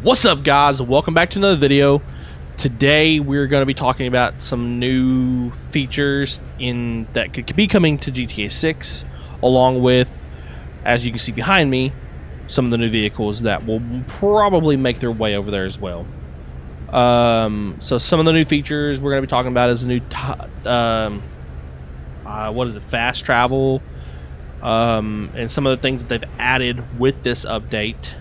What's up, guys? Welcome back to another video. Today we're going to be talking about some new features that could be coming to GTA 6, along with, as you can see behind me, some of the new vehicles that will probably make their way over there as well. So some of the new features we're going to be talking about is a new fast travel, and some of the things that they've added with this update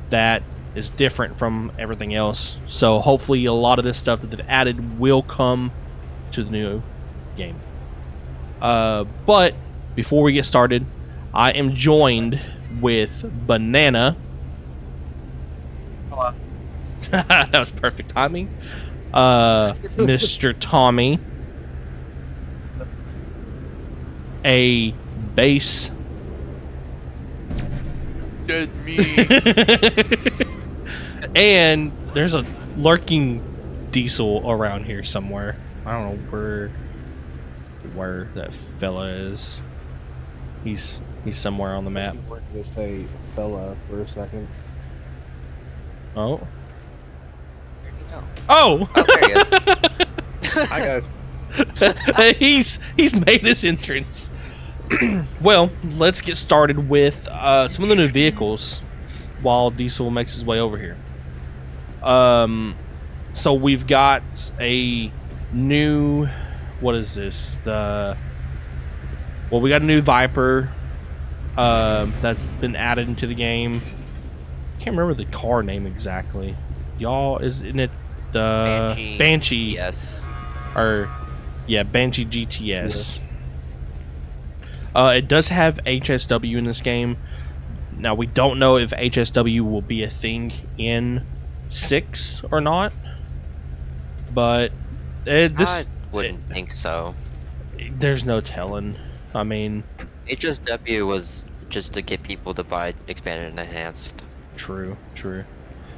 that is different from everything else. So hopefully a lot of this stuff that they've added will come to the new game. But before we get started, I am joined with Banana. Hello. That was perfect timing. Mr. Tommy. A base. Good me. And there's a lurking diesel around here somewhere. I don't know where that fella is. He's somewhere on the map. I wanted to say fella for a second. Oh. Where'd he go? Oh! Oh, there he is. Hi guys. he's made his entrance. Well, let's get started with some of the new vehicles while Diesel makes his way over here. So we've got a new, what is this? We got a new Viper that's been added into the game. Can't remember the car name exactly. Y'all, isn't it the Banshee? Yes. Or yeah, Banshee GTS. It does have HSW in this game. Now, we don't know if HSW will be a thing in 6 or not, but I wouldn't think so. There's no telling. I mean, HSW was just to get people to buy expanded and enhanced. true.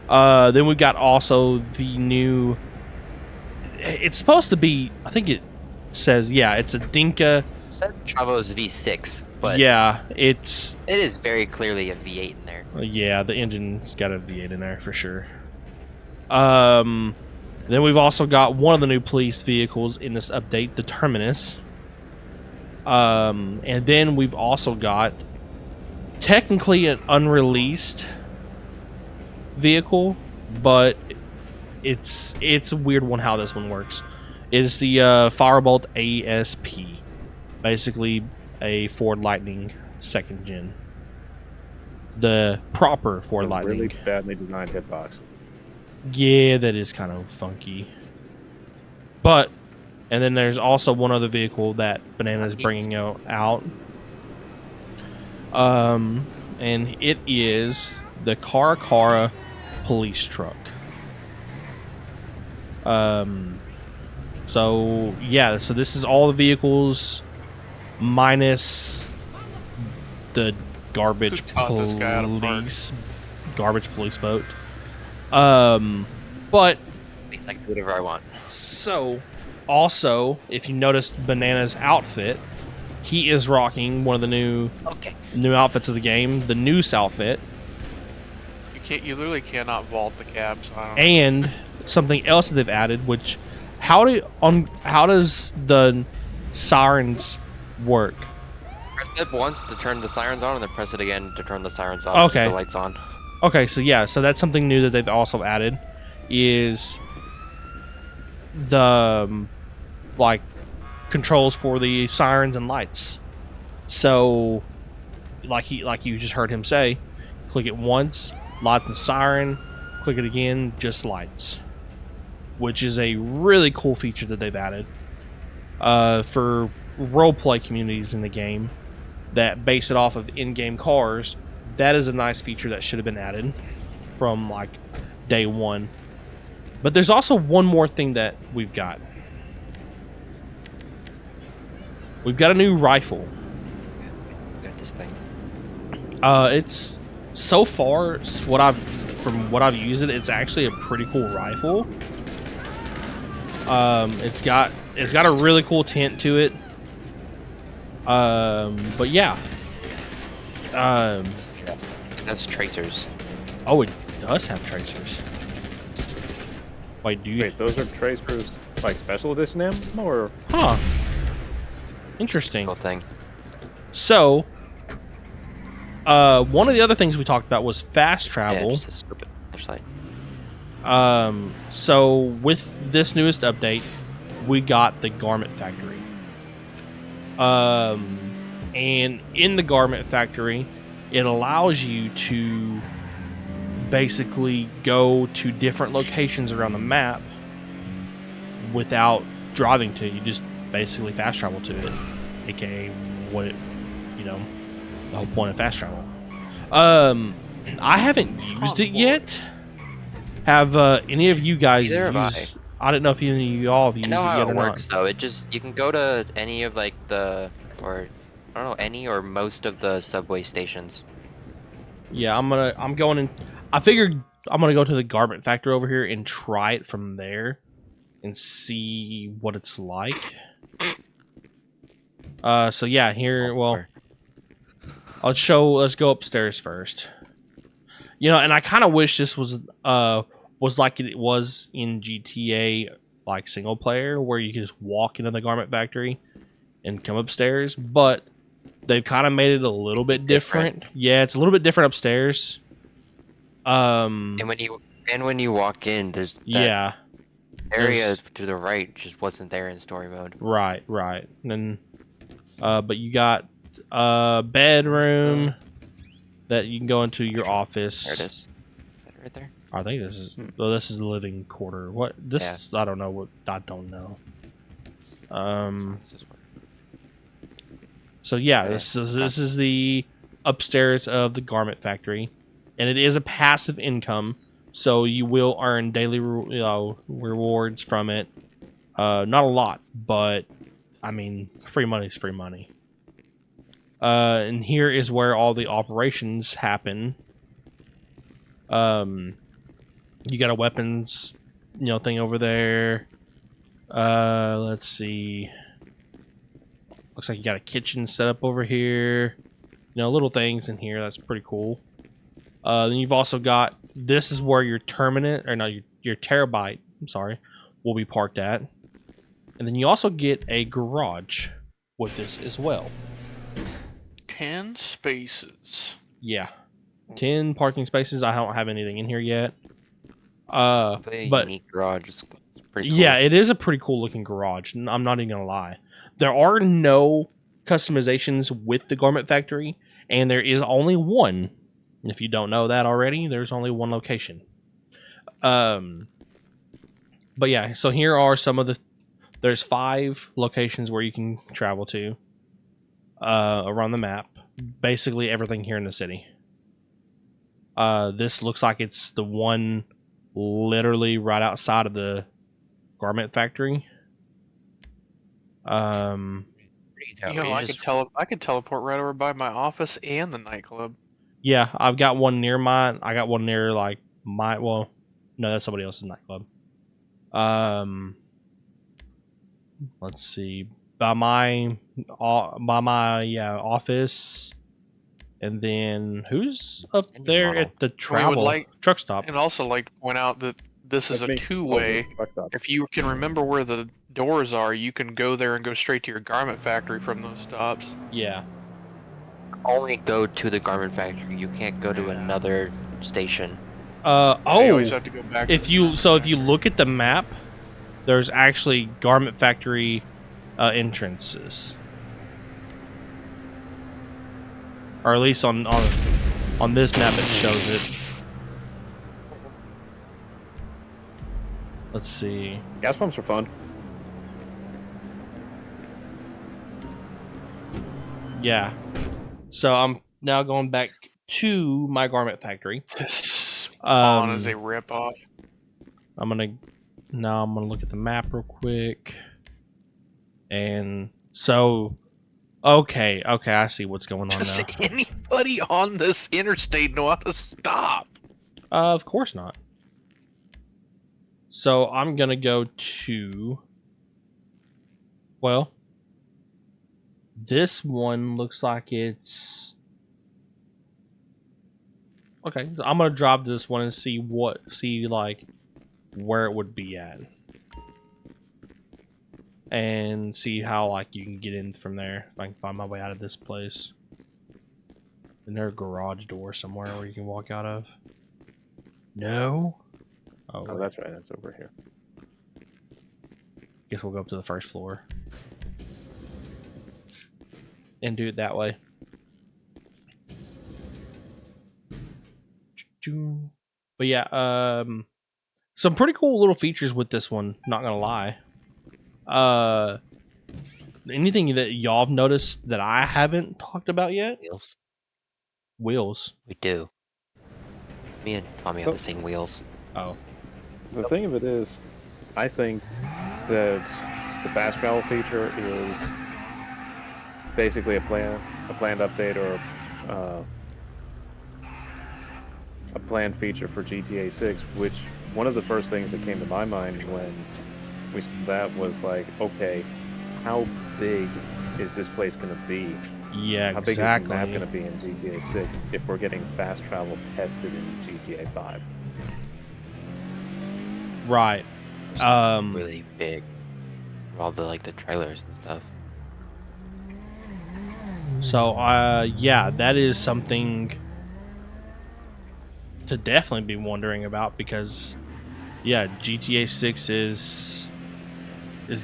Then we've got also the new. It's supposed to be. I think it says, yeah, it's a Dinka. It says Chavo's V6, but Yeah, it is very clearly a V8 in there. yeah, the engine's got a V8 in there for sure. Then we've also got one of the new police vehicles in this update, the Terminus. And then we've also got technically an unreleased vehicle, but it's a weird one how this one works. It's the Firebolt ASP, basically a Ford Lightning second gen, the proper Ford Lightning. Really badly designed hitbox. Yeah, that is kind of funky. But, and then there's also one other vehicle that Banana is bringing out. And it is the Caracara police truck. So, yeah, so this is all the vehicles minus the garbage police boat. But Makes I can do whatever I want. so also, if you noticed Banana's outfit, he is rocking one of the new outfits of the game, the Noose outfit. You literally cannot vault the cab. So I don't know. And something else that they've added, which how does the sirens work? Press it once to turn the sirens on, and then press it again to turn the sirens off. Okay. Keep the lights on. Okay, so yeah, so that's something new that they've also added, is the like controls for the sirens and lights. So, like you just heard him say, click it once, light the siren. Click it again, just lights. Which is a really cool feature that they've added for roleplay communities in the game that base it off of in-game cars. That is a nice feature that should have been added from like day one. But there's also one more thing that we've got. We've got a new rifle. Got this thing. It's so far from what I've used it's actually a pretty cool rifle. It's got a really cool tint to it. But yeah. That's tracers. Oh, it does have tracers. Wait, do you? Wait, those are tracers like special edition ammo or? Huh. Interesting. Cool thing. So, one of the other things we talked about was fast Yeah, travel. just a stupid flashlight. So with this newest update, we got the Garment Factory. And in the Garment Factory, it allows you to basically go to different locations around the map without driving to it. You just basically fast travel to it, aka what it, the whole point of fast travel. I haven't used it yet. Have any of you guys Neither have used? I don't know if any of y'all have I used it know how yet it or works not. though. It just you can go to any of like the or I don't know any or most of the subway stations. Yeah, I'm going in. I figured I'm gonna go to the Garment Factory over here and try it from there and see what it's like. So yeah, here. Well, let's go upstairs first. And I kind of wish this was like it was in GTA, like single player, where you could just walk into the Garment Factory and come upstairs. But they've kind of made it a little bit different. Yeah, it's a little bit different upstairs. And when you walk in, there's that Yeah, area there's- to the right just wasn't there in story mode. right. And then, but you got bedroom that you can go into your office. There it is. Is that right there? I think this is this is the living quarter. What this? Yeah. I don't know. What I don't know. This is where- So yeah, Okay. this is the upstairs of the Garment Factory, and it is a passive income, so you will earn daily rewards from it. Not a lot, but I mean, free money is free money. And here is where all the operations happen. You got a weapons, thing over there. Let's see. Looks like you got a kitchen set up over here. Little things in here. That's pretty cool. Then you've also got, this is where your terminate, or no, your terabyte, I'm sorry, will be parked at. And then you also get a garage with this as well. 10 spaces. Yeah. 10 parking spaces. I don't have anything in here yet. Pretty But unique garage. It's pretty cool. yeah, it is a pretty cool looking garage. I'm not even gonna lie. There are no customizations with the Garment Factory, and there is only one. If you don't know that already, there's only one location. But yeah, so here are some of the. There's 5 locations where you can travel to around the map. Basically everything here in the city. This looks like it's the one literally right outside of the Garment Factory. I could teleport right over by my office and the nightclub. Yeah, I've got one near mine. I got one near like my. Well, no, that's somebody else's nightclub. Let's see. By my office, and then who's up Any there model. at the travel truck stop? And also like to point out that this is Like a me. two-way. Oh, fucked up. If you can remember where the doors are, you can go there and go straight to your Garment Factory from those stops. Yeah. Only go to the Garment Factory. You can't go to another station. You always have to go back. If you look at the map, there's actually Garment Factory entrances, or at least on this map it shows it. Let's see. Gas pumps are fun. Yeah. So I'm now going back to my Garment Factory. This spawn is a ripoff. I'm gonna look at the map real quick. And so, okay, I see what's going on Does now. anybody on this interstate know how to stop? Of course not. So I'm gonna go to. Well, this one looks like it's Okay, so I'm gonna drop this one and see like where it would be at, and see how like you can get in from there. If I can find my way out of this place. Isn't there a garage door somewhere where you can walk out of? No. Oh, Oh, that's right. That's over here. guess we'll go up to the first floor and do it that way. But yeah, some pretty cool little features with this one, not gonna lie. Anything that y'all have noticed that I haven't talked about yet? Wheels. Wheels. We do. Me and Tommy have the same wheels. Oh. The thing of it is, I think that the fast travel feature is basically a planned update or a planned feature for GTA 6. Which one of the first things that came to my mind when we saw that was like, okay, how big is this place going to be? Yeah, How big is the exactly. map going to be in GTA 6 if we're getting fast travel tested in GTA 5? Right. Really big. All the like the trailers and stuff. So, yeah, that is something to definitely be wondering about because, yeah, GTA 6 is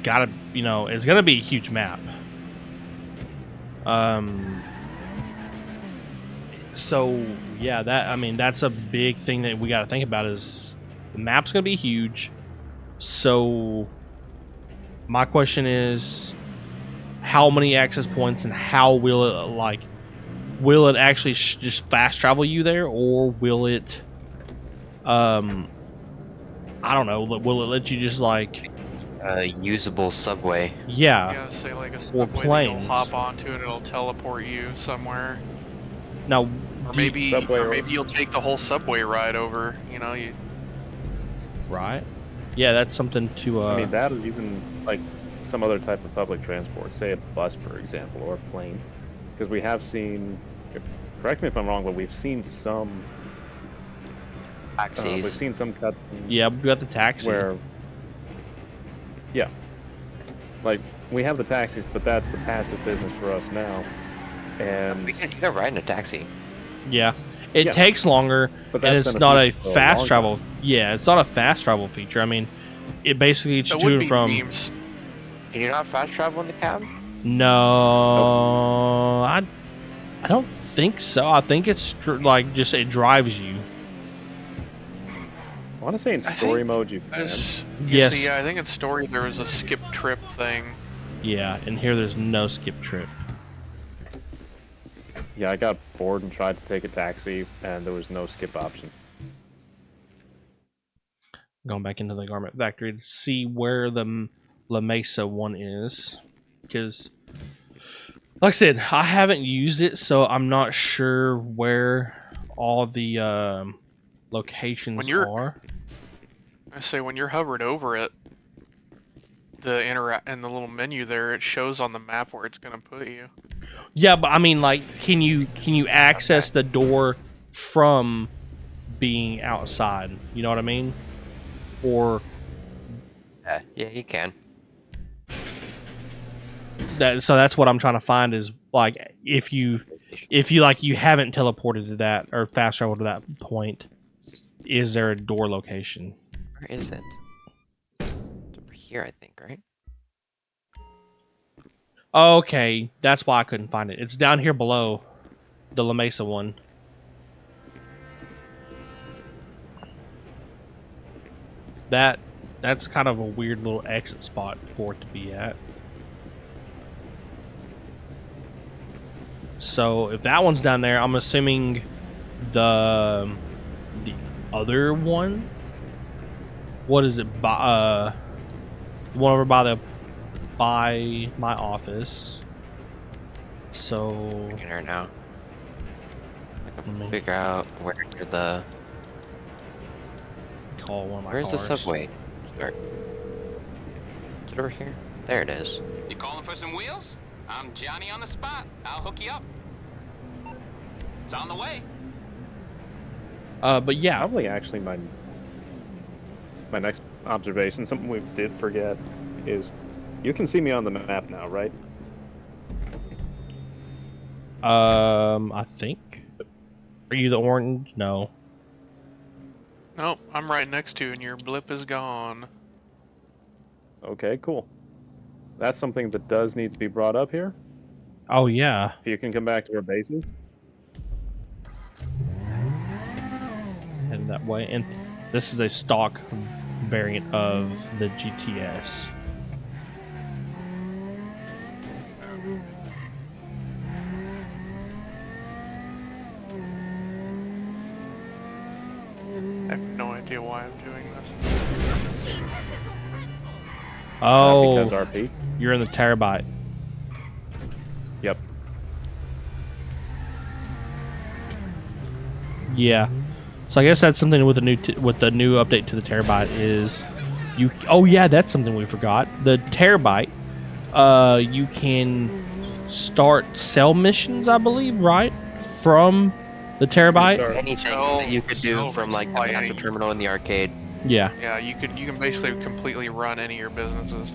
gotta, it's gonna be a huge map. So yeah, that's a big thing that we got to think about is the map's gonna be huge. So my question is, how many access points and how will it actually just fast travel you there, or will it I don't know, will it let you just like Usable subway. yeah Say like a or subway that you'll planes hop onto and it'll teleport you somewhere. now Or do you- maybe, Subway or or- maybe you'll take the whole subway ride over. You know, you right, yeah, that's something to I mean, that or even like some other type of public transport, say a bus, for example, or a plane, because we have seen. Correct me if I'm wrong, but we've seen some. Taxis. We've seen some cuts yeah, we got the taxi. where. Yeah. Like we have the taxis, but that's the passive business for us now, and You can ride in a taxi. Yeah, it Yeah. takes longer, but and that's it's been not a feature for a fast long travel. time. Yeah, it's not a fast travel feature. I mean, it basically gets you that to would and be from. memes. Can you not fast travel in the cab? No, I don't think so. I think it's like just it drives you. I want to say in I story think mode you can. Yes. Yeah, I think in story there was a skip trip thing. Yeah, and here there's no skip trip. Yeah, I got bored and tried to take a taxi, and there was no skip option. Going back into the garment factory to see where the La Mesa one is, because, like I said, I haven't used it, so I'm not sure where all the locations When you're- are. I say when you're hovered over it, in the little menu there, it shows on the map where it's gonna put you. Yeah, but I mean, like, can you access the door from being outside? You know what I mean? Or Yeah, you can. that. So that's what I'm trying to find is like if you like you haven't teleported to that or fast traveled to that point, is there a door location? Where is it? It's over here, I think, right? Okay, that's why I couldn't find it. It's down here below the La Mesa one. That's kind of a weird little exit spot for it to be at. So if that one's down there, I'm assuming the other one. What is it? The one over by my office. So In here now. I Let can me- figure out where the. call one of my Where's the cars. subway? Start. Is it over here? There it is. You calling for some wheels? I'm Johnny on the spot. I'll hook you up. It's on the way. But yeah, Probably actually my next observation, something we did forget, is you can see me on the map now, right? I think. Are you the orange? No. Nope, I'm right next to you, and your blip is gone. Okay, cool. That's something that does need to be brought up here. Oh yeah. If you can come back to our bases. Heading that way, and this is a stock variant of the GTS. I have no idea why I'm doing this. Oh, Because RP. you're in the terabyte. Yep. Yeah. So I guess that's something with the new update to the terabyte is you. Oh yeah, that's something we forgot. The terabyte, you can start cell missions, I believe, right from the terabyte. Start- Anything that you could do from like the Like master any- terminal in the arcade. Yeah. Yeah, you can basically completely run any of your businesses.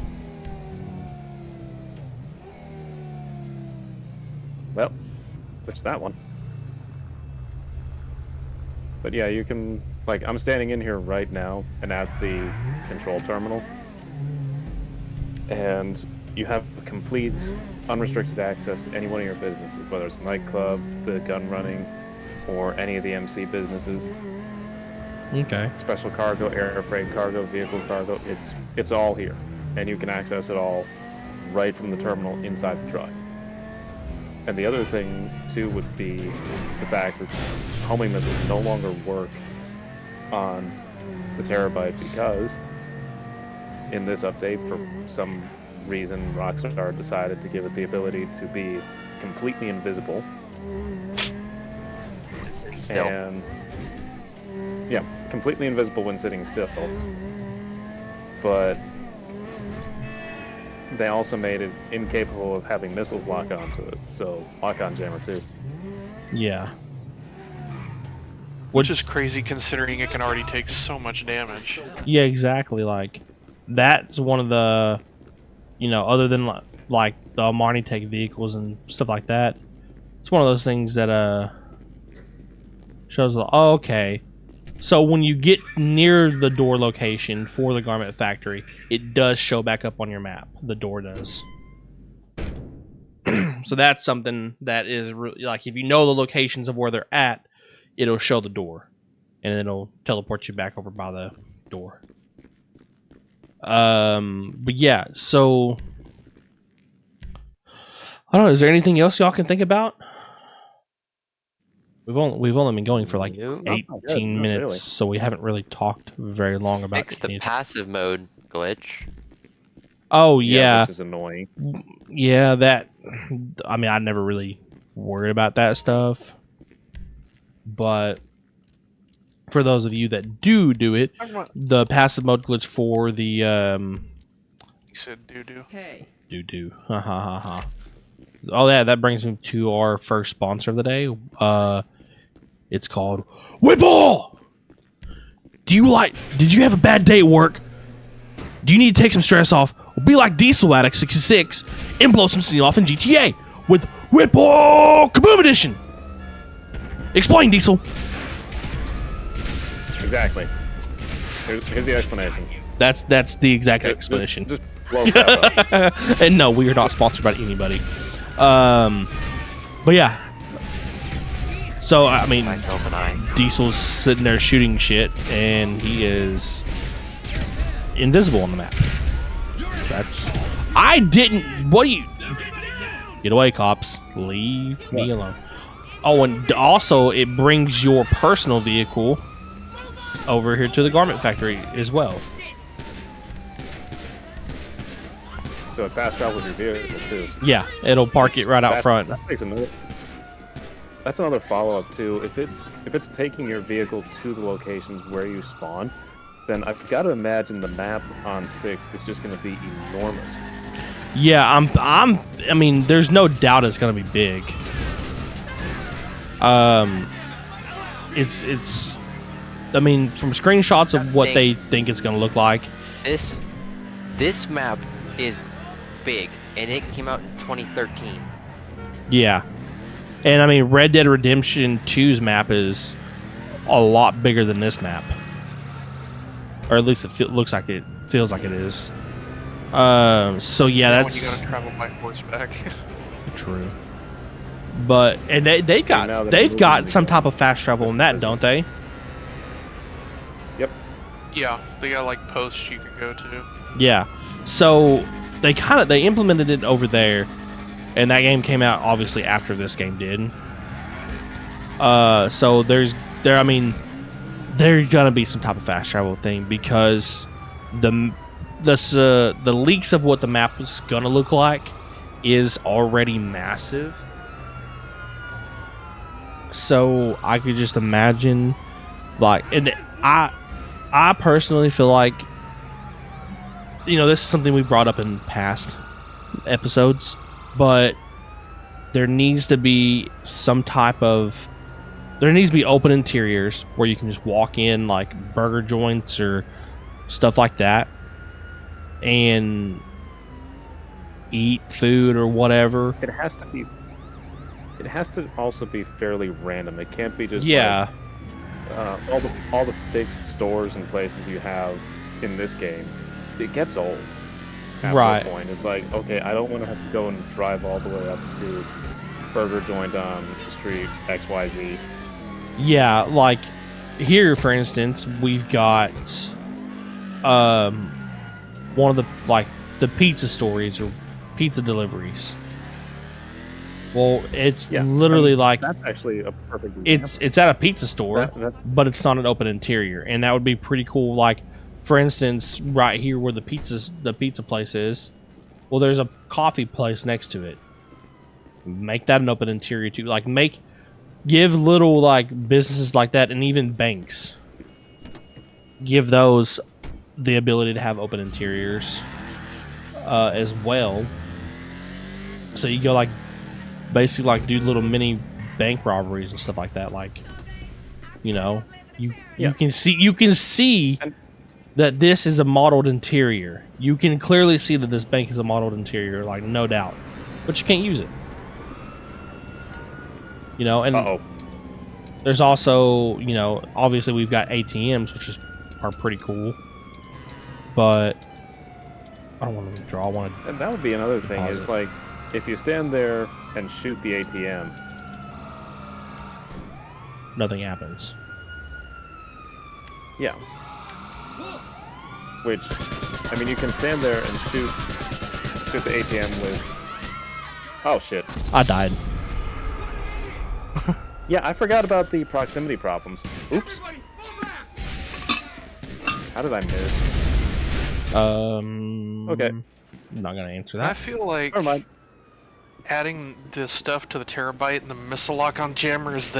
Well, which that one. But yeah, you can, like, I'm standing in here right now and at the control terminal. And you have complete, unrestricted access to any one of your businesses, whether it's the nightclub, the gun running, or any of the MC businesses. Okay. Special cargo, air freight cargo, vehicle cargo, it's all here. And you can access it all right from the terminal inside the truck. And the other thing, too, would be the fact that homing missiles no longer work on the terabyte because in this update, for some reason, Rockstar decided to give it the ability to be completely invisible. Sitting still. And yeah, completely invisible when sitting still. But they also made it incapable of having missiles lock onto it. So lock-on jammer too. Yeah. Which is crazy considering it can already take so much damage. Yeah, exactly. Like, that's one of the, other than like the Armani Tech vehicles and stuff like that, it's one of those things that shows. Oh, okay. So when you get near the door location for the garment factory, it does show back up on your map. The door does. So that's something that is really, like, if you know the locations of where they're at, it'll show the door, and it'll teleport you back over by the door. But yeah, so I don't know. Is there anything else y'all can think about? We've only been going for like Nope. 18 Not minutes, really. so we haven't really talked very long about Fix the anything. passive mode glitch. Oh yeah, Which is annoying. yeah. That, I mean, I never really worried about that stuff, but for those of you that do it, the passive mode glitch for the You said doo-doo. Hey, do. Ha ha ha ha. Oh yeah, that brings me to our first sponsor of the day. It's called Whipple. Did you have a bad day at work? Do you need to take some stress off? Well, be like Diesel Addict 66 and blow some steam off in GTA with Whipple Kaboom Edition. Explain, Diesel. Exactly. Here's the explanation. That's the exact Just- explanation. Just blow crap up. And no, we are not sponsored by anybody. But yeah. So I mean, Myself and I. Diesel's sitting there shooting shit, and he is invisible on the map. I didn't. What do you? Get away, cops! Leave me alone. Oh, and also it brings your personal vehicle over here to the garment factory as well. So it fast travels your vehicle too. Yeah, it'll park it right out front. That's another follow-up too. If it's taking your vehicle to the locations where you spawn, then I've got to imagine the map on 6 is just going to be enormous. Yeah, I mean, there's no doubt it's gonna be big. It's I mean, from screenshots of what they think it's gonna look like. This map is big, and it came out in 2013. Yeah, and I mean, Red Dead Redemption 2's map is a lot bigger than this map, or at least it looks like it feels like it is. So yeah, When that's you gotta travel by horseback. true. But and now they've that got moving some again, type of fast travel in that, don't they? Yep. Yeah, they got like posts you can go to. Yeah. So they implemented it over there, and that game came out obviously after this game did. So there's gonna be some type of fast travel thing because the leaks of what the map was gonna look like is already massive. So I could just imagine, like, and I personally feel like, you know, this is something we brought up in past episodes, but there needs to be open interiors where you can just walk in, like burger joints or stuff like that, and eat food or whatever. It has to be. It has to also be fairly random. It can't be just Yeah, like, all the fixed stores and places you have in this game. It gets old. At Right. that point, it's like, okay, I don't want to have to go and drive all the way up to burger joint on street XYZ. yeah. Like here, for instance, we've got one of the pizza stories or pizza deliveries. Well, it's Yeah, literally like That's actually a perfect example. it's at a pizza store, That's but it's not an open interior, and that would be pretty cool. Like, for instance, right here where the pizza place is, well, there's a coffee place next to it. Make that an open interior too. Like, give little like businesses like that, and even banks, give those the ability to have open interiors as well. So you go like basically like do little mini bank robberies and stuff like that. Like, you know, you can see And- that this is a modeled interior. You can clearly see that this bank is a modeled interior, like no doubt, but you can't use it. You know, and Uh-oh. there's also, you know, obviously we've got ATMs, which are pretty cool, but I don't want to withdraw. I want to. And that would be another thing Pause is it. like, if you stand there and shoot the ATM, Nothing happens. yeah. Which, I mean, you can stand there and shoot the ATM with. Oh shit. I died. Yeah, I forgot about the proximity problems. Oops. How did I miss? Okay. I'm not gonna answer I that. feel like Never mind. adding this stuff to the Terabyte and the missile lock on jammers,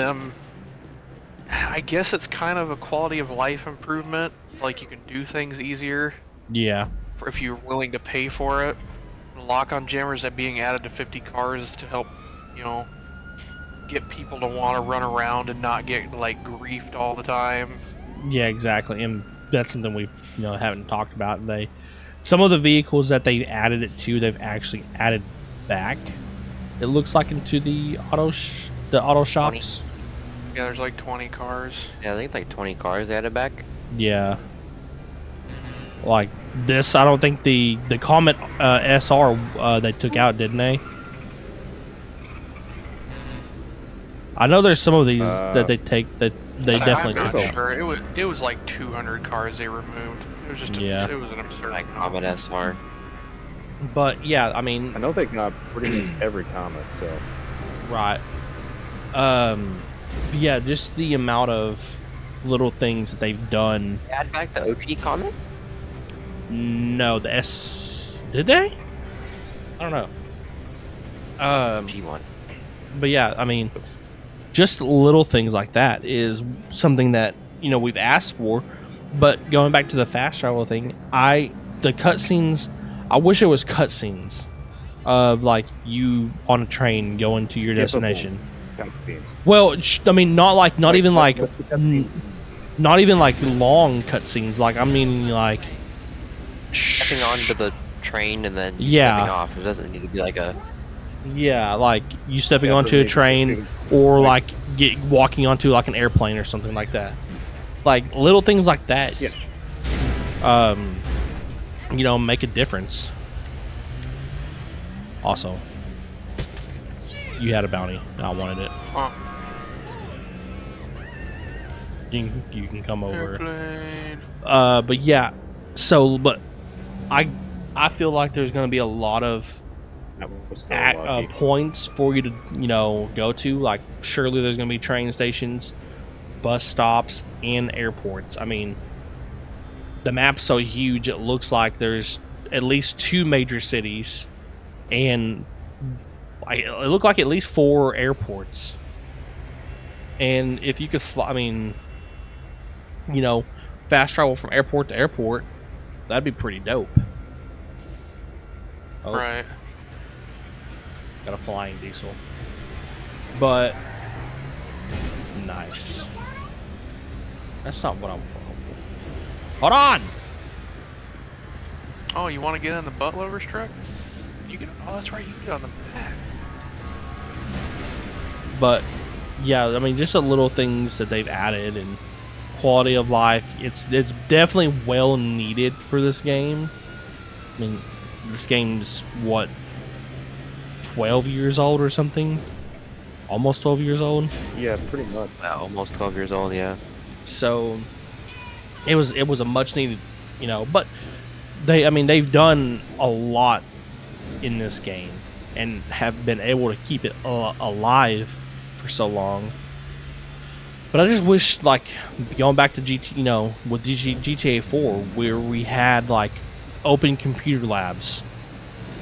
I guess it's kind of a quality of life improvement. Like you can do things easier Yeah. if you're willing to pay for it. Lock on jammers that being added to 50 cars to help, you know, get people to want to run around and not get like griefed all the time. Yeah, exactly, and that's something we haven't talked about. Some of the vehicles that they added it to, they've actually added back. It looks like into the auto shops. Yeah, there's like 20 cars. Yeah, I think it's like 20 cars they added back. Yeah. Like this, I don't think the Comet SR they took out, didn't they? I know there's some of these that they definitely I'm took not out. sure. It was like 200 cars they removed. It was just Yeah. it was an absurd Like amount. Comet SR. But yeah, I mean, I know they got pretty much every Comet, so. right. Yeah, just the amount of little things that they've done. Add back the OG Comet? No, the S did they? I don't know. G1. But yeah, I mean, just little things like that is something that we've asked for. But going back to the fast travel thing, the cutscenes, I wish it was cutscenes of like you on a train going to your Skippable. destination. Cutscenes. Well, I mean, not even like what's the cutscene? not even like long cutscenes. Like I mean, like Stepping onto the train and then Yeah. stepping off. It doesn't need to be like a. yeah, like you stepping Yeah, onto doesn't a need to train, be or like- like walking onto like an airplane or something like that. Like little things like that. Yeah. You know, make a difference. Also, you had a bounty. And I wanted it. Huh. You can come over. Airplane. But yeah, but I feel like there's gonna be a lot of That was so lucky. points for you to go to. Like surely there's gonna be train stations, bus stops, and airports. I mean, the map's so huge it looks like there's at least 2 major cities, and it looked like at least 4 airports. And if you could fly, I mean, fast travel from airport to airport, that'd be pretty dope. Oh, Right. got a flying diesel. But nice. That's not what I'm. Hold on. Oh, you want to get in the butt lover's truck? You can. Oh, that's right. You can get on the back. But yeah, I mean, just the little things that they've added and quality of life. It's definitely well needed for this game. I mean, this game's what, 12 years old or something? Almost 12 years old. Yeah, pretty much. Almost 12 years old, yeah. So it was a much needed, but they've done a lot in this game and have been able to keep it alive for so long. But I just wish, like, going back to GTA 4, where we had like open computer labs,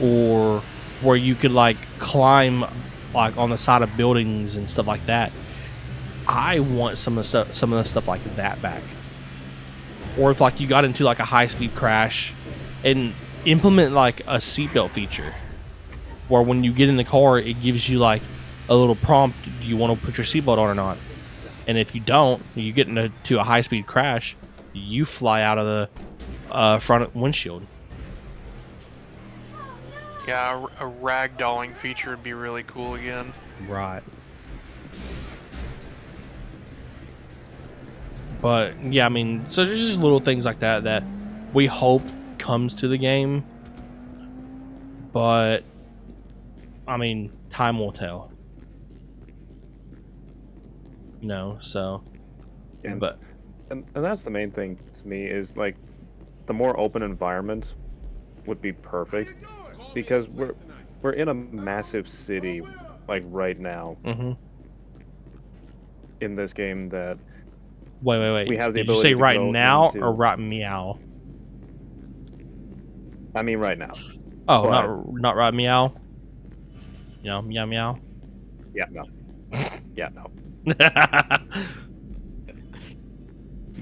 or where you could like climb like on the side of buildings and stuff like that. I want some of the stuff like that back. Or if like you got into like a high-speed crash, and implement like a seatbelt feature, where when you get in the car, it gives you like a little prompt: do you want to put your seatbelt on or not? And if you don't, you get into a high-speed crash, you fly out of the front windshield. Yeah, a ragdolling feature would be really cool again. Right. But yeah, I mean, so there's just little things like that we hope comes to the game. But I mean, time will tell. So. And, But and that's the main thing to me is like the more open environment would be perfect, because we're in a massive city like right now in this game that wait. we have the Did you ability say to right go now into- or right meow? I mean right now. Oh, But- not right meow. Meow meow. Yeah, no. Yeah, no.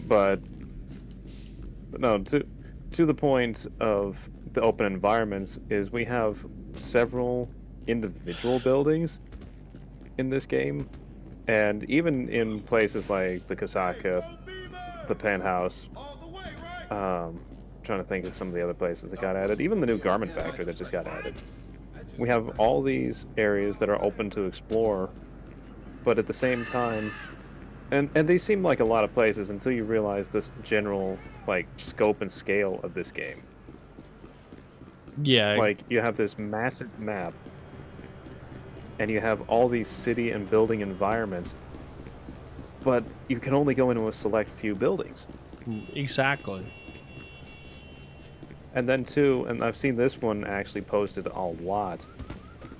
But no, to the point of the open environments is we have several individual buildings in this game, and even in places like the Kasaka, the Penthouse, trying to think of some of the other places that got added, even the new garment factory that just got added. We have all these areas that are open to explore, but at the same time, and they seem like a lot of places until you realize this general like scope and scale of this game. Yeah. Like you have this massive map, and you have all these city and building environments, but you can only go into a select few buildings. Exactly. And then too, and I've seen this one actually posted a lot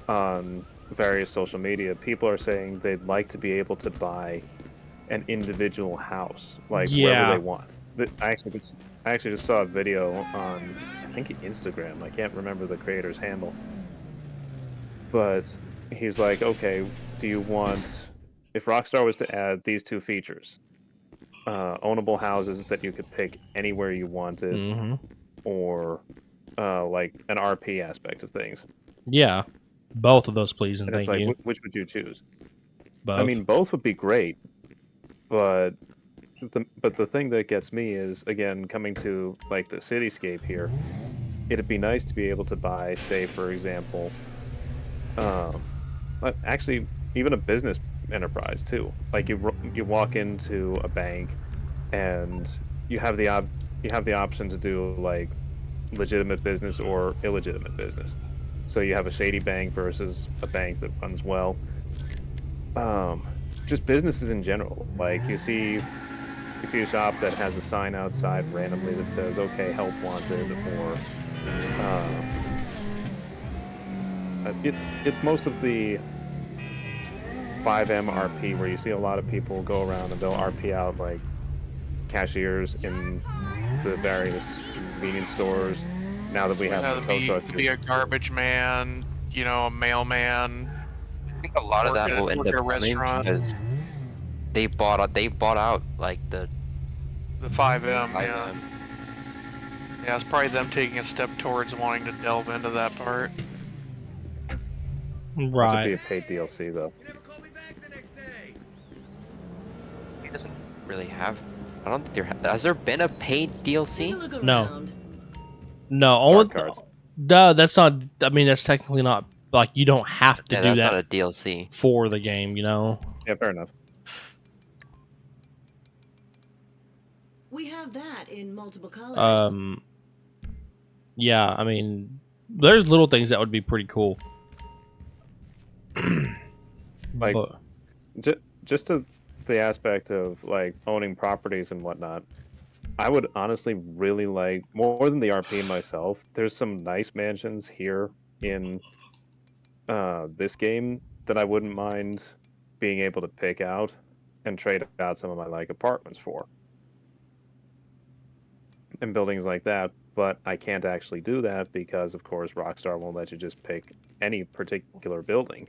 on various social media. People are saying they'd like to be able to buy an individual house, like wherever they want. I actually just saw a video on, I think, Instagram. I can't remember the creator's handle, but he's like, okay, do you want, if Rockstar was to add these 2 features, ownable houses that you could pick anywhere you wanted, Mm-hmm. or like an RP aspect of things. Yeah. Both of those, please, and And it's thank like, you. which would you choose? Both. I mean, both would be great, but but the thing that gets me is, again, coming to like the cityscape here. It'd be nice to be able to buy, say, for example, actually, even a business enterprise too. Like you walk into a bank, and you have the option to do like legitimate business or illegitimate business. So you have a shady bank versus a bank that runs well. Just businesses in general. Like you see a shop that has a sign outside randomly that says "Okay, help wanted," or it's most of the 5M RP where you see a lot of people go around and they'll RP out like cashiers in the various convenience stores. Now that we have the tow trucks, Be a garbage man, you know, a mailman. I think a lot of that will end up coming because they bought out like the 5M, 5M. yeah. Yeah, it's probably them taking a step towards wanting to delve into that part. That should be Right. a paid DLC though. It doesn't really have. I don't think has there been a paid DLC? No. No, only Shark cards. no, that's not. I mean, that's technically not like you don't have to Yeah, do that's that not a DLC. for the game, you know. Yeah, fair enough. We have that in multiple colors. Yeah, I mean, there's little things that would be pretty cool. Like, But- just to the aspect of like owning properties and whatnot, I would honestly really like, more than the RP myself, there's some nice mansions here in this game that I wouldn't mind being able to pick out and trade out some of my like apartments for, and buildings like that. But I can't actually do that because, of course, Rockstar won't let you just pick any particular building.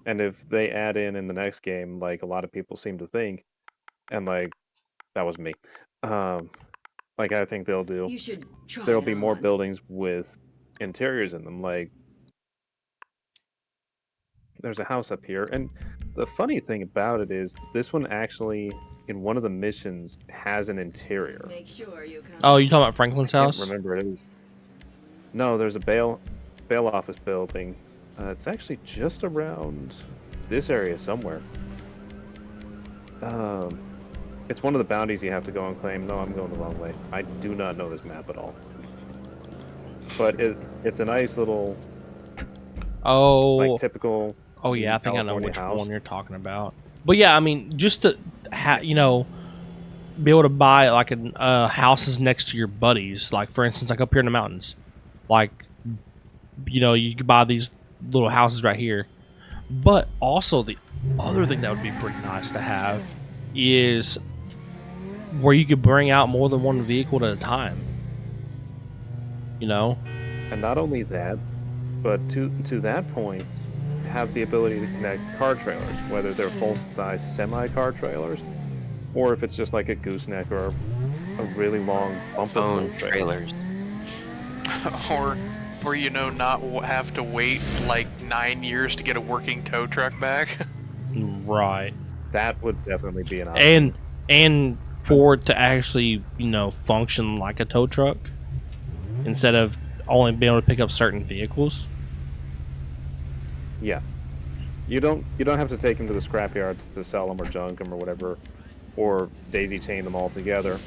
And if they add in the next game, like a lot of people seem to think, and like that was me, like I think they'll do, You should try there'll it be more on. buildings with interiors in them. Like there's a house up here, and the funny thing about it is this one actually, in one of the missions, has an interior. Make sure you come. Oh, you talking about Franklin's I can't house? remember it was. No, there's a bail office building. It's actually just around this area somewhere. It's one of the bounties you have to go and claim. No, I'm going the wrong way. I do not know this map at all. But it's a nice little, Oh, like, typical. oh yeah, I think I know California which house. one you're talking about. But yeah, I mean, just to you know, be able to buy like houses next to your buddies, like for instance, like up here in the mountains, like you know, you could buy these little houses right here. But also the other thing that would be pretty nice to have is where you could bring out more than one vehicle at a time. You know? And not only that, but to that point, have the ability to connect car trailers, whether they're full-size semi-car trailers, or if it's just like a gooseneck or a really long bumper Own pull trailer. trailers. or you know, not have to wait like 9 years to get a working tow truck back. Right. That would definitely be an option. And for it to actually, you know, function like a tow truck instead of only being able to pick up certain vehicles. Yeah. You don't have to take them to the scrapyard to sell them or junk them or whatever, or daisy chain them all together.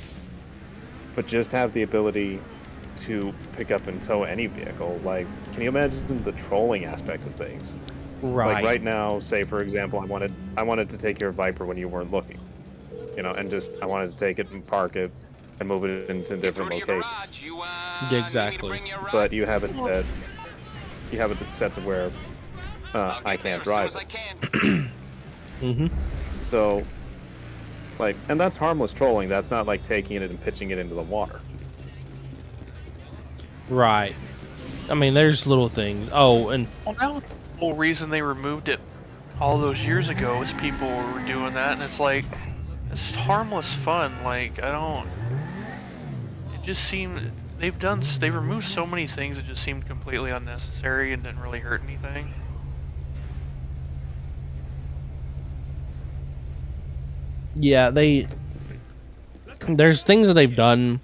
But just have the ability to pick up and tow any vehicle. Like, can you imagine the trolling aspect of things? Right. Like right now, say for example, I wanted to take your Viper when you weren't looking, you know, and just I wanted to take it and park it and move it into different locations. Yeah, exactly. But you have it set to where I can't drive it. Mm-hmm. So, like, and that's harmless trolling. That's not like taking it and pitching it into the water. Right. I mean, there's little things. Oh, and Well, now the whole reason they removed it all those years ago is people were doing that, and it's like, it's harmless fun. Like, I don't. It just seemed they've removed so many things that just seemed completely unnecessary and didn't really hurt anything. Yeah, there's things that they've done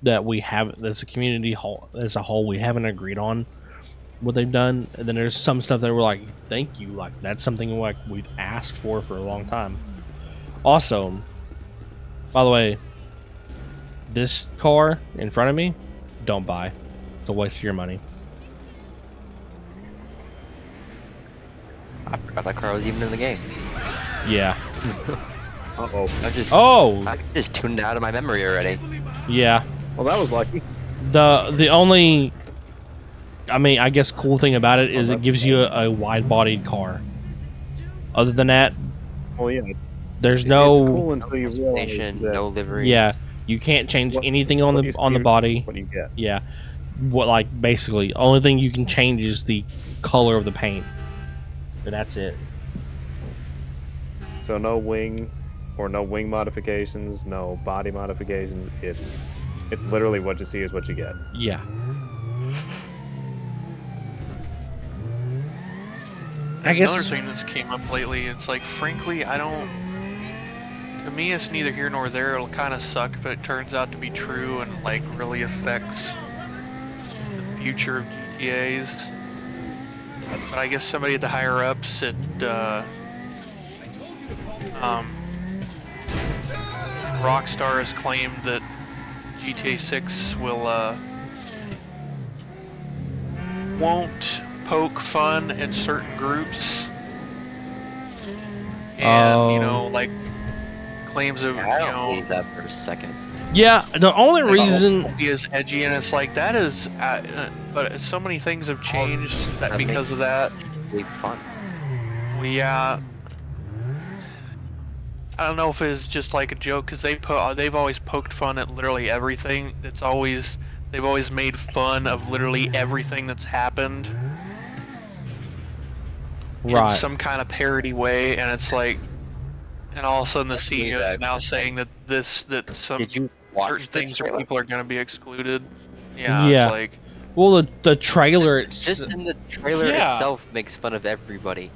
that we haven't. That's a community whole as a whole we haven't agreed on what they've done, and then there's some stuff that we're like, thank you, like that's something like we've asked for a long time. Also, by the way, this car in front of me, don't buy. It's a waste of your money. I forgot that car was even in the game. Yeah. Uh-oh. Oh, I just tuned out of my memory already. yeah. Well, that was lucky. The only, I mean, I guess cool thing about it is it that's gives you a wide-bodied car. Other than that, Well, yeah, there's it's no. cool until you realize Station, that no liveries. Yeah, you can't change anything on what the you on the see- body. what you get. Yeah, what like basically only thing you can change is the color of the paint. But that's it. So no wing, or no wing modifications, no body modifications. It's literally what you see is what you get. Yeah. I Another guess. thing that's came up lately, it's like, frankly, I don't. To me, it's neither here nor there. It'll kind of suck if it turns out to be true and like really affects the future of GTA's. But I guess somebody at the higher ups at Rockstar has claimed that GTA 6 won't poke fun at certain groups, and you know, like claims of I you don't know believe that for a second. Yeah, the only like, reason. won't be as edgy, and it's like that is, but so many things have changed that that because of that. Really fun. I don't know if it's just like a joke because they've always poked fun at literally everything. They've always made fun of literally everything that's happened in Right. some kind of parody way, and it's like, and all of a sudden the believe CEO that. is now saying that some Did you watch certain the things or trailer? people are going to be excluded. Yeah, Yeah. it's like Well, the trailer. Just in the trailer Yeah. itself makes fun of everybody.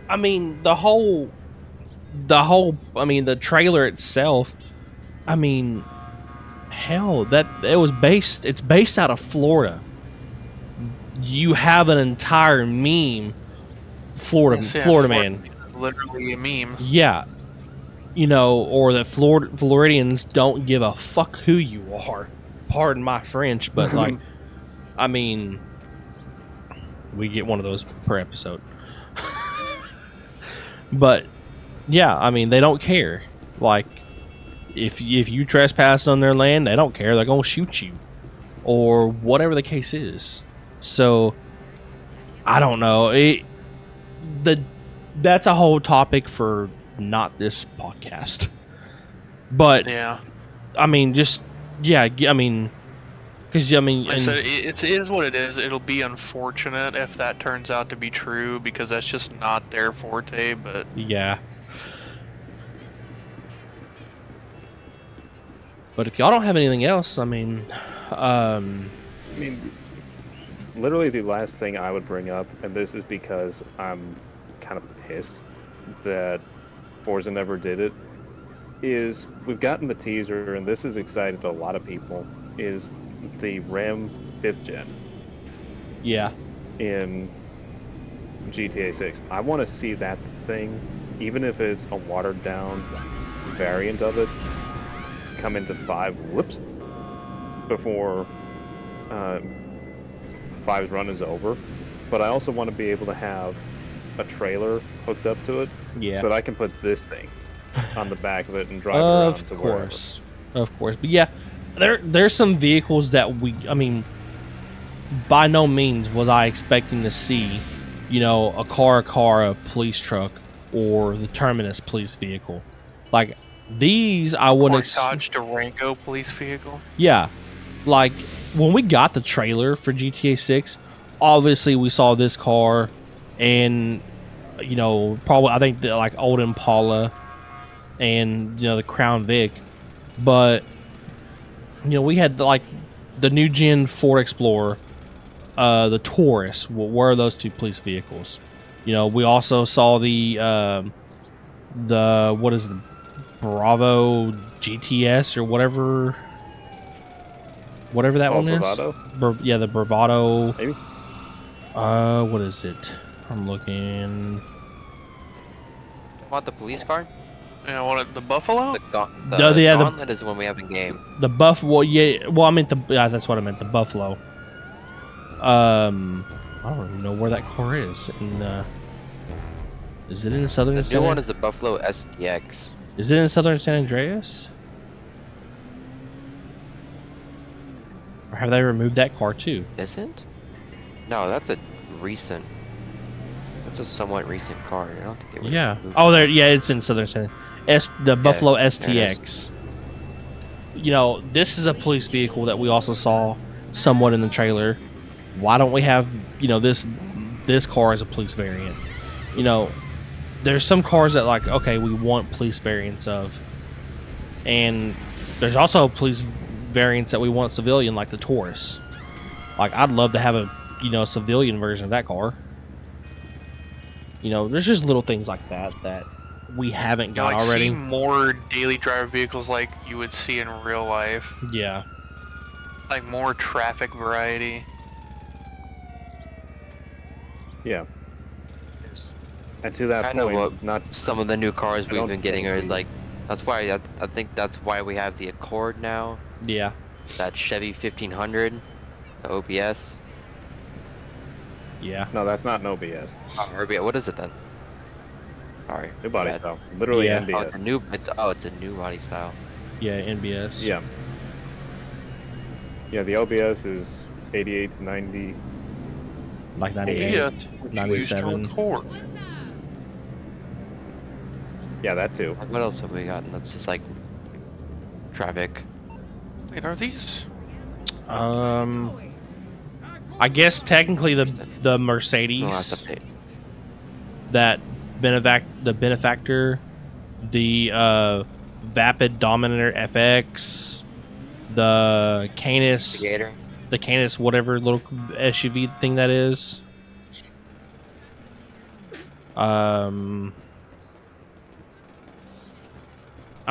I mean, the whole. I mean, the trailer itself. I mean, hell, it's based out of Florida. You have an entire meme, Florida yeah, man. is literally a meme. Yeah, you know, or that Floridians don't give a fuck who you are. Pardon my French, but like, I mean, we get one of those per episode. But yeah, I mean, they don't care. Like, if you trespass on their land, they don't care. They're gonna shoot you, or whatever the case is. So, I don't know. That's a whole topic for not this podcast. But Yeah. I mean, just yeah. I mean, because I mean, Like I and- said, it is what it is. It'll be unfortunate if that turns out to be true because that's just not their forte. But yeah. But if y'all don't have anything else, I mean, I mean, literally the last thing I would bring up, and this is because I'm kind of pissed that Forza never did it, is we've gotten the teaser, and this has excited a lot of people, is the Ram 5th Gen yeah, in GTA 6. I want to see that thing, even if it's a watered down variant of it, come into 5 before 5's run is over. But I also want to be able to have a trailer hooked up to it yeah. so that I can put this thing on the back of it and drive it around Of to wherever. course, of course. But yeah, there's some vehicles that I mean, by no means was I expecting to see, you know, a car, a police truck, or the Terminus police vehicle. Like these, I or wouldn't. Dodge Durango police vehicle. Yeah, like when we got the trailer for GTA 6, obviously we saw this car, and you know, probably I think the like old Impala, and you know the Crown Vic, but you know we had the new gen Ford Explorer, the Taurus. Where are those two police vehicles? You know, we also saw the the what is the Bravo GTS or whatever that one Bravado? is. Yeah, the Bravado. Maybe. What is it? I'm looking. Want the police car? Yeah, what the Buffalo? The yeah, the- Gauntlet is the one we have in game. The Buffalo, yeah. Well, I meant that's what I meant. The Buffalo. I don't even know where that car is. Is it in Southern? The San new one is the Buffalo STX. Is it in Southern San Andreas? Or have they removed that car too? Isn't? No, that's a recent. That's a somewhat recent car. I don't think they would. Yeah. remove Oh, that. there. Yeah, it's in Southern San. The Buffalo there it is. STX. You know, this is a police vehicle that we also saw somewhat in the trailer. Why don't we have, this car as a police variant? You know, there's some cars that like, okay, we want police variants of, and there's also police variants that we want civilian, like the Taurus. Like, I'd love to have a civilian version of that car. There's just little things like that we haven't got Like already. see more daily driver vehicles like you would see in real life. Yeah. Like more traffic variety. Yeah. And to that Kind of point, what not Some of the new cars I we've don't been getting think are we- like. That's why I think that's why we have the Accord now. Yeah. That Chevy 1500, the OBS. Yeah. no, that's not no BS. Or what is it then? Sorry. New body bad. style, literally Yeah. Oh, NBS. it's a new body style. Yeah. NBS. Yeah. Yeah, the OBS is 88 to 90. Like 98, Yeah, which you used to 97. record. Yeah, that too. Like, what else have we gotten that's just like traffic? Wait, are these? I guess technically the The last Mercedes, update. that the Benefactor, the Vapid Dominator FX, the Canis, Gator. the Canis whatever little SUV thing that is. I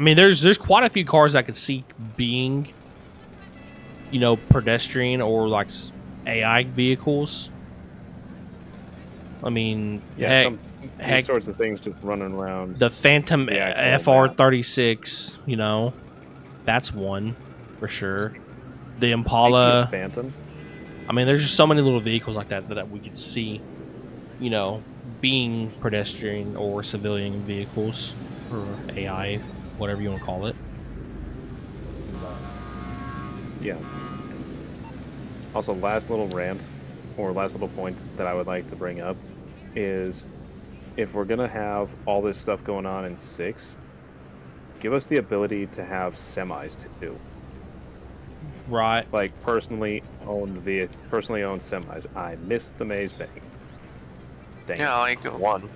mean, there's quite a few cars I could see being, pedestrian or like AI vehicles. I mean, Yeah, heck, these sorts of things just running around. the Phantom The actual FR36, that's one for sure. The Speaking Impala. of Phantom. I mean, there's just so many little vehicles like that we could see, being pedestrian or civilian vehicles or AI, whatever you want to call it. Yeah. Also, last little rant, or last little point that I would like to bring up is, if we're gonna have all this stuff going on in 6, give us the ability to have semis too. Right. Like personally owned semis. I missed the maze bank. Dang. Yeah, like One.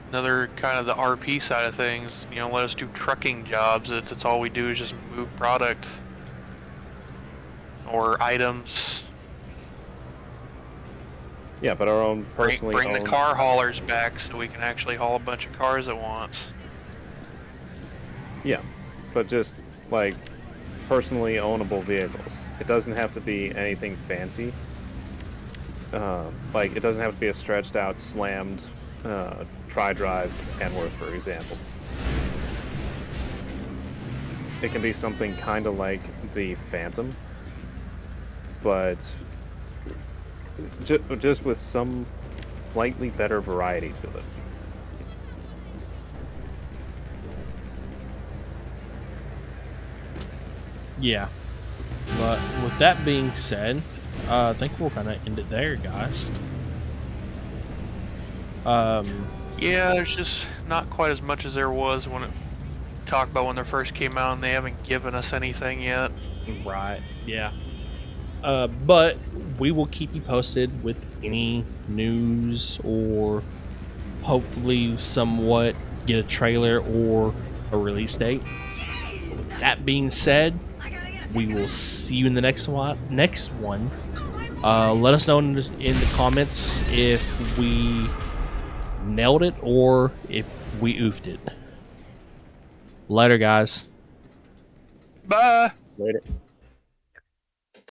another kind of the RP side of things. Let us do trucking jobs. That's all we do is just move product or items. Yeah, but our own Bring personally the owned. car haulers back so we can actually haul a bunch of cars at once. Yeah, but just like personally ownable vehicles. It doesn't have to be anything fancy. Like, it doesn't have to be a stretched out, slammed, tri-drive Kenworth, for example. It can be something kind of like the Phantom, but just with some slightly better variety to it. Yeah. But with that being said, I think we'll kind of end it there, guys. Yeah, there's just not quite as much as there was when it talked about when they first came out, and they haven't given us anything yet. Right. Yeah. But we will keep you posted with any news, or hopefully somewhat get a trailer or a release date. That being said, we will see you in the next one. Let us know in the comments if we nailed it or if we oofed it. Later, guys. Bye. Later.